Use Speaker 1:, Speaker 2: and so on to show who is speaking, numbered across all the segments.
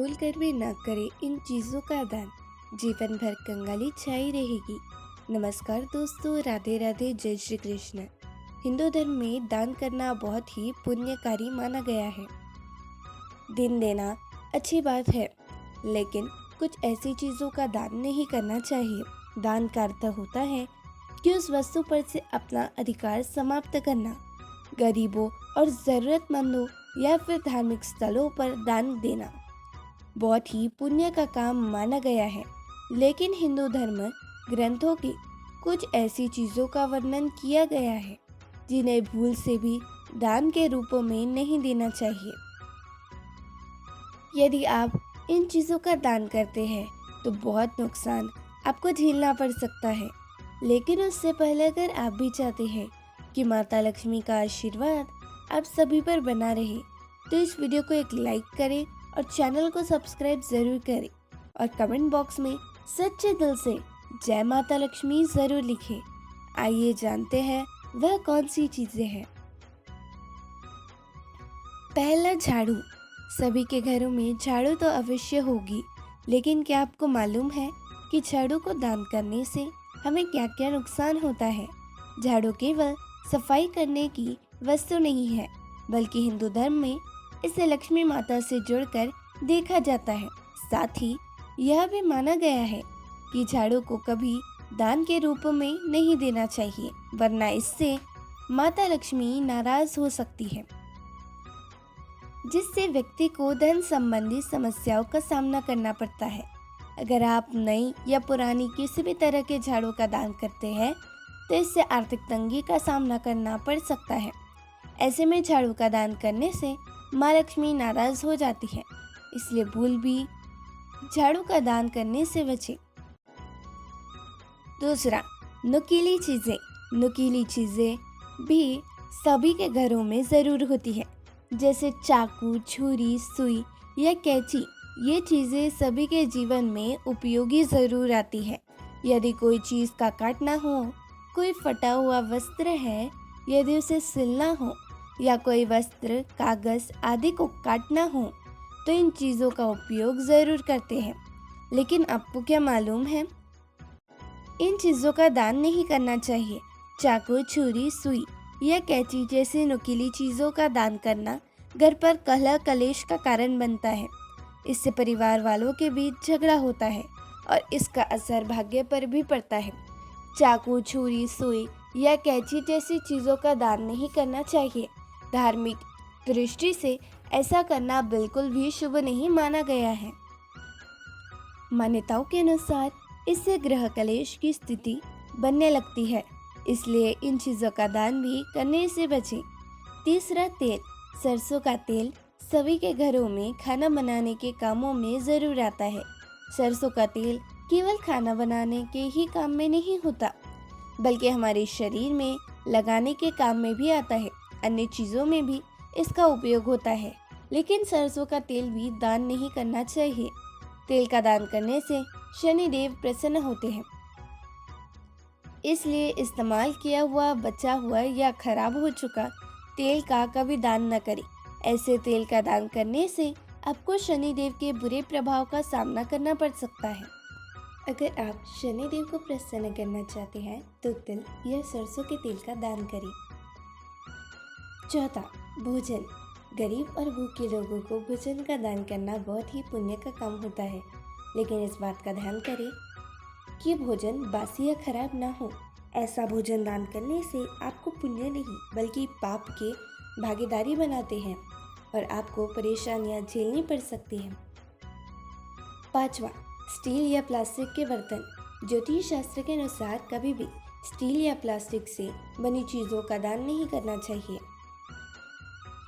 Speaker 1: भूल कर भी ना करें इन चीज़ों का दान, जीवन भर कंगाली छाई रहेगी। नमस्कार दोस्तों, राधे राधे, जय श्री कृष्ण। हिंदू धर्म में दान करना बहुत ही पुण्यकारी माना गया है। दिन देना अच्छी बात है, लेकिन कुछ ऐसी चीज़ों का दान नहीं करना चाहिए। दान का अर्थ होता है कि उस वस्तु पर से अपना अधिकार समाप्त करना, गरीबों और ज़रूरतमंदों या फिर धार्मिक स्थलों पर दान देना बहुत ही पुण्य का काम माना गया है। लेकिन हिंदू धर्म ग्रंथों की कुछ ऐसी चीज़ों का वर्णन किया गया है जिन्हें भूल से भी दान के रूप में नहीं देना चाहिए। यदि आप इन चीज़ों का दान करते हैं तो बहुत नुकसान आपको झेलना पड़ सकता है। लेकिन उससे पहले अगर आप भी चाहते हैं कि माता लक्ष्मी का आशीर्वाद आप सभी पर बना रहे, तो इस वीडियो को एक लाइक करें और चैनल को सब्सक्राइब ज़रूर करें और कमेंट बॉक्स में सच्चे दिल से जय माता लक्ष्मी ज़रूर लिखें। आइए जानते हैं वह कौन सी चीज़ें हैं। पहला, झाड़ू। सभी के घरों में झाड़ू तो अवश्य होगी, लेकिन क्या आपको मालूम है कि झाड़ू को दान करने से हमें क्या क्या नुकसान होता है। झाड़ू केवल सफाई करने की वस्तु नहीं है, बल्कि हिंदू धर्म में इसे लक्ष्मी माता से जोड़कर देखा जाता है। साथ ही यह भी माना गया है कि झाड़ू को कभी दान के रूप में नहीं देना चाहिए, वरना इससे माता लक्ष्मी नाराज हो सकती है, जिससे व्यक्ति को धन संबंधी समस्याओं का सामना करना पड़ता है। अगर आप नई या पुरानी किसी भी तरह के झाड़ू का दान करते हैं तो इससे आर्थिक तंगी का सामना करना पड़ सकता है। ऐसे में झाड़ू का दान करने से माँ लक्ष्मी नाराज हो जाती है, इसलिए भूल भी झाड़ू का दान करने से बचें। दूसरा, नुकीली चीज़ें। नुकीली चीज़ें भी सभी के घरों में ज़रूर होती है, जैसे चाकू, छुरी, सुई या कैंची। ये चीज़ें सभी के जीवन में उपयोगी ज़रूर आती है। यदि कोई चीज़ का काटना हो, कोई फटा हुआ वस्त्र है, यदि उसे सिलना हो या कोई वस्त्र, कागज़ आदि को काटना हो, तो इन चीज़ों का उपयोग ज़रूर करते हैं। लेकिन आपको क्या मालूम है, इन चीज़ों का दान नहीं करना चाहिए। चाकू, छुरी, सुई या कैंची जैसी नुकीली चीज़ों का दान करना घर पर कलह कलेश का कारण बनता है। इससे परिवार वालों के बीच झगड़ा होता है और इसका असर भाग्य पर भी पड़ता है। चाकू, छुरी, सुई या कैंची जैसी चीज़ों का दान नहीं करना चाहिए। धार्मिक दृष्टि से ऐसा करना बिल्कुल भी शुभ नहीं माना गया है। मान्यताओं के अनुसार इससे ग्रह कलेश की स्थिति बनने लगती है, इसलिए इन चीज़ों का दान भी करने से बचें। तीसरा, तेल। सरसों का तेल सभी के घरों में खाना बनाने के कामों में ज़रूर आता है। सरसों का तेल केवल खाना बनाने के ही काम में नहीं होता, बल्कि हमारे शरीर में लगाने के काम में भी आता है। अन्य चीज़ों में भी इसका उपयोग होता है, लेकिन सरसों का तेल भी दान नहीं करना चाहिए। तेल का दान करने से शनिदेव प्रसन्न होते हैं, इसलिए इस्तेमाल किया हुआ, बचा हुआ या खराब हो चुका तेल का कभी दान न करें। ऐसे तेल का दान करने से आपको शनिदेव के बुरे प्रभाव का सामना करना पड़ सकता है। अगर आप शनिदेव को प्रसन्न करना चाहते हैं तो तिल या सरसों के तेल का दान करें। चौथा, भोजन। गरीब और भूखे लोगों को भोजन का दान करना बहुत ही पुण्य का काम होता है, लेकिन इस बात का ध्यान करें कि भोजन बासी या खराब ना हो। ऐसा भोजन दान करने से आपको पुण्य नहीं बल्कि पाप के भागीदारी बनाते हैं और आपको परेशानियां झेलनी पड़ सकती हैं। पांचवा, स्टील या प्लास्टिक के बर्तन। ज्योतिष शास्त्र के अनुसार कभी भी स्टील या प्लास्टिक से बनी चीज़ों का दान नहीं करना चाहिए,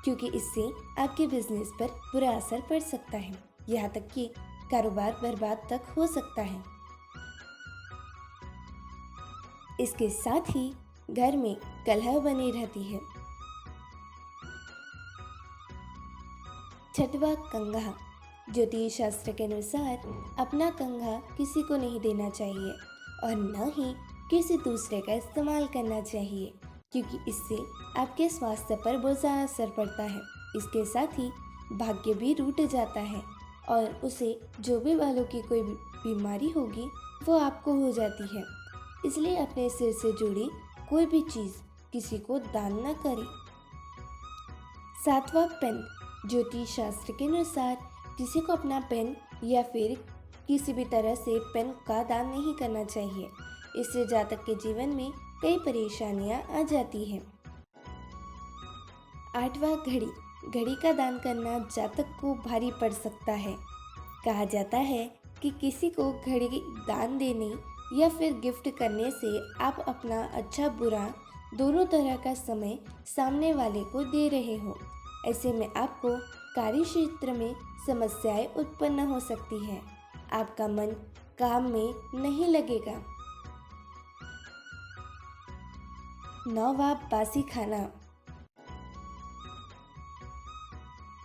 Speaker 1: क्योंकि इससे आपके बिजनेस पर बुरा असर पड़ सकता है, यहाँ तक कि कारोबार बर्बाद तक हो सकता है। इसके साथ ही घर में कलह बनी रहती है। छठवां, कंघा। ज्योतिष शास्त्र के अनुसार अपना कंघा किसी को नहीं देना चाहिए और न ही किसी दूसरे का इस्तेमाल करना चाहिए, क्योंकि इससे आपके स्वास्थ्य पर बुरा असर पड़ता है। इसके साथ ही भाग्य भी रूठ जाता है। और उसे जो भी बालों की कोई बीमारी होगी वो आपको हो जाती है। इसलिए अपने सिर से जुड़ी कोई भी चीज़ किसी को दान न करें। 7वां पेन। ज्योतिष शास्त्र के अनुसार किसी को अपना पेन या फिर किसी भी तरह से पेन का दान नहीं करना चाहिए। इससे जातक के जीवन में कई परेशानियां आ जाती हैं। 8वां घड़ी। घड़ी का दान करना जातक को भारी पड़ सकता है। कहा जाता है कि किसी को घड़ी दान देने या फिर गिफ्ट करने से आप अपना अच्छा बुरा दोनों तरह का समय सामने वाले को दे रहे हो। ऐसे में आपको कार्य क्षेत्र में समस्याएं उत्पन्न हो सकती हैं। आपका मन काम में नहीं लगेगा। 9वां बासी खाना।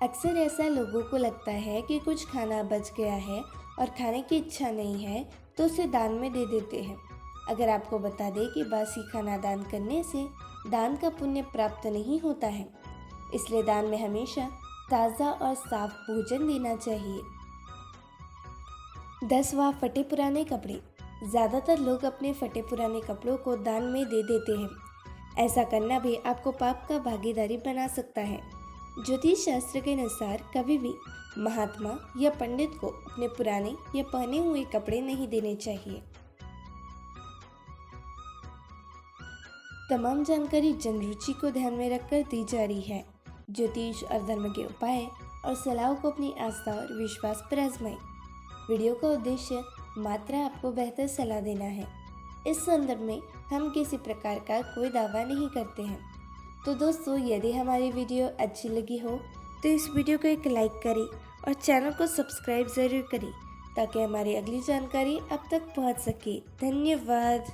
Speaker 1: अक्सर ऐसा लोगों को लगता है कि कुछ खाना बच गया है और खाने की इच्छा नहीं है तो उसे दान में दे देते हैं। अगर आपको बता दें कि बासी खाना दान करने से दान का पुण्य प्राप्त नहीं होता है, इसलिए दान में हमेशा ताज़ा और साफ भोजन देना चाहिए। 10वां फटे पुराने कपड़े। ज़्यादातर लोग अपने फटे पुराने कपड़ों को दान में दे देते हैं। ऐसा करना भी आपको पाप का भागीदारी बना सकता है। ज्योतिष शास्त्र के अनुसार कभी भी महात्मा या पंडित को अपने पुराने या पहने हुए कपड़े नहीं देने चाहिए। तमाम जानकारी जनरुचि को ध्यान में रखकर दी जा रही है। ज्योतिष और धर्म के उपाय और सलाह को अपनी आस्था और विश्वास पर आजमाएं। वीडियो का उद्देश्य मात्र आपको बेहतर सलाह देना है। इस संदर्भ में हम किसी प्रकार का कोई दावा नहीं करते हैं। तो दोस्तों, यदि हमारी वीडियो अच्छी लगी हो तो इस वीडियो को एक लाइक करें और चैनल को सब्सक्राइब ज़रूर करें ताकि हमारी अगली जानकारी आप तक पहुंच सके। धन्यवाद।